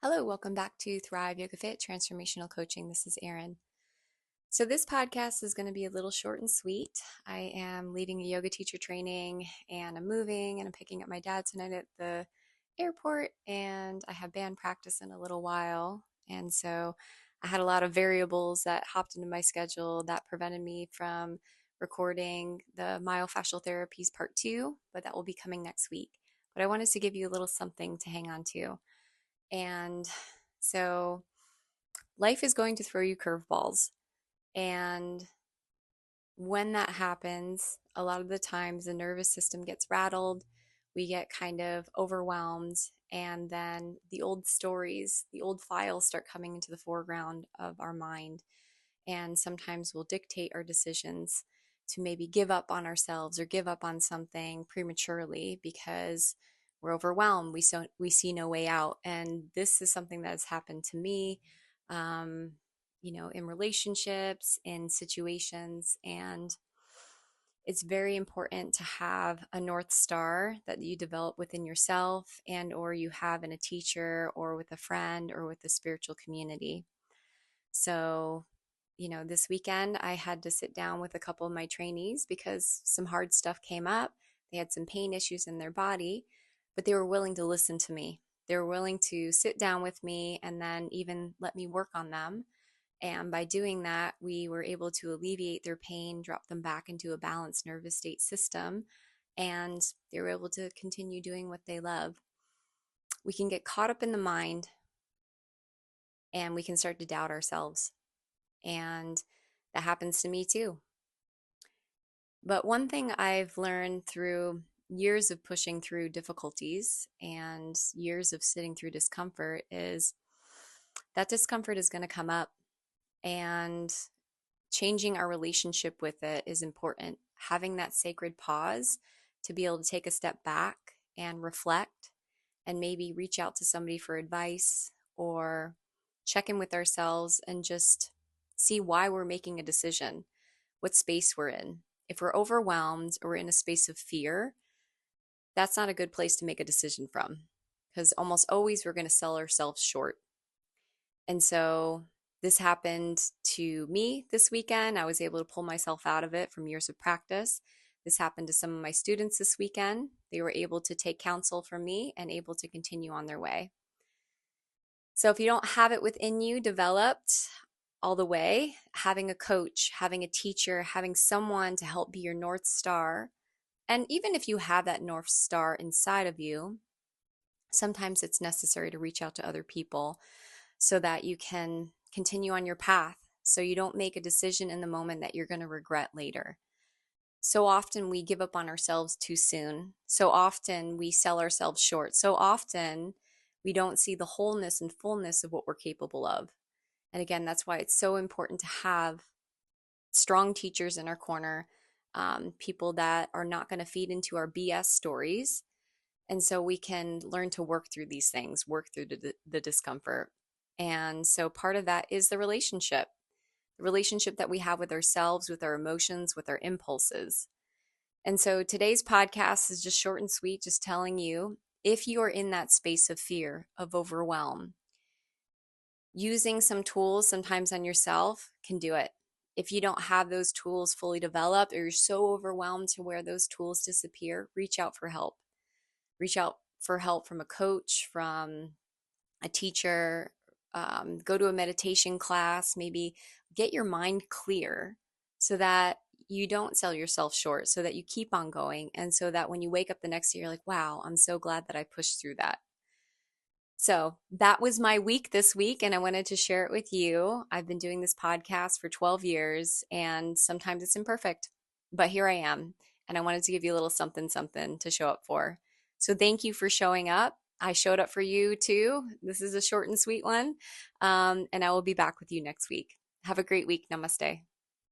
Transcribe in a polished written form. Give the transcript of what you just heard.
Hello, welcome back to Thrive Yoga Fit Transformational Coaching. This is Erin. So, this podcast is going to be a little short and sweet. I am leading a yoga teacher training and I'm moving and I'm picking up my dad tonight at the airport, and I have band practice in a little while. And so, I had a lot of variables that hopped into my schedule that prevented me from recording the myofascial therapies part 2, but that will be coming next week. But I wanted to give you a little something to hang on to. And so life is going to throw you curveballs. And when that happens, a lot of the times the nervous system gets rattled, we get kind of overwhelmed, and then the old stories, the old files start coming into the foreground of our mind. And sometimes we'll dictate our decisions to maybe give up on ourselves or give up on something prematurely because we're overwhelmed. We see no way out. And this is something that has happened to me, in relationships, in situations. And it's very important to have a North Star that you develop within yourself and or you have in a teacher or with a friend or with a spiritual community. So this weekend I had to sit down with a couple of my trainees because some hard stuff came up. They had some pain issues in their body, but they were willing to listen to me. They were willing to sit down with me and then even let me work on them. And by doing that, we were able to alleviate their pain, drop them back into a balanced nervous state system, and they were able to continue doing what they love. We can get caught up in the mind and we can start to doubt ourselves. And that happens to me too. But one thing I've learned through years of pushing through difficulties and years of sitting through discomfort is that discomfort is going to come up, and changing our relationship with it is important. Having that sacred pause to be able to take a step back and reflect and maybe reach out to somebody for advice or check in with ourselves and just see why we're making a decision, what space we're in. If we're overwhelmed or in a space of fear, that's not a good place to make a decision from, because almost always we're going to sell ourselves short. And so this happened to me this weekend. I was able to pull myself out of it from years of practice. This happened to some of my students this weekend. They were able to take counsel from me and able to continue on their way. So if you don't have it within you developed all the way, having a coach, having a teacher, having someone to help be your North Star, and even if you have that North Star inside of you, sometimes it's necessary to reach out to other people so that you can continue on your path, so you don't make a decision in the moment that you're going to regret later. So often we give up on ourselves too soon. So often we sell ourselves short. So often we don't see the wholeness and fullness of what we're capable of. And again, that's why it's so important to have strong teachers in our corner, people that are not going to feed into our BS stories. And so we can learn to work through these things, work through the discomfort. And so part of that is the relationship that we have with ourselves, with our emotions, with our impulses. And so today's podcast is just short and sweet, just telling you, if you are in that space of fear, of overwhelm, using some tools sometimes on yourself can do it. If you don't have those tools fully developed or you're so overwhelmed to where those tools disappear, reach out for help. Reach out for help from a coach, from a teacher, go to a meditation class, maybe get your mind clear so that you don't sell yourself short, so that you keep on going. And so that when you wake up the next day, you're like, wow, I'm so glad that I pushed through that. So that was my week this week, and I wanted to share it with you. I've been doing this podcast for 12 years, and sometimes it's imperfect, but here I am, and I wanted to give you a little something to show up for. So thank you for showing up. I showed up for you too. This is a short and sweet one, and I will be back with you next week. Have a great week. Namaste.